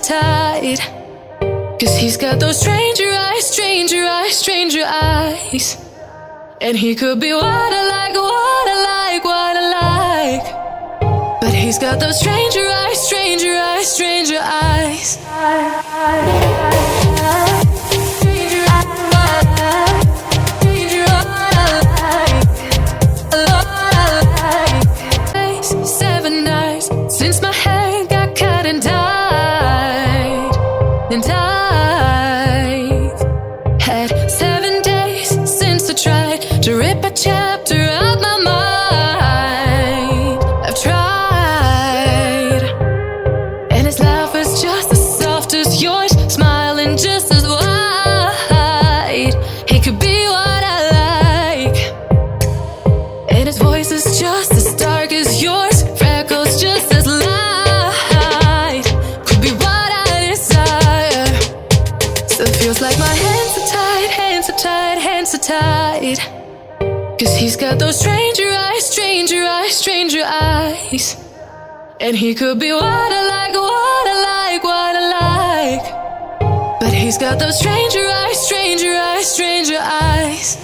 tide. 'Cause he's got those stranger eyes, stranger eyes, stranger eyes. And he could be what I like, what I like, what I like. But he's got those stranger eyes, stranger eyes, stranger eyes. Since my hair got cut and dyed, and I've had 7 days since I tried to rip a chapter out my mind. I've tried, and his laugh is just as soft as yours, smiling just as wide. He could be what I like, and his voice is just as dark as yours, freckles just as light. Could be what I desire. Still feels like my hands are tied, hands are tied, hands are tied. 'Cause he's got those stranger eyes, stranger eyes, stranger eyes. And he could be what I like, what I like, what I like. But he's got those stranger eyes, stranger eyes, stranger eyes.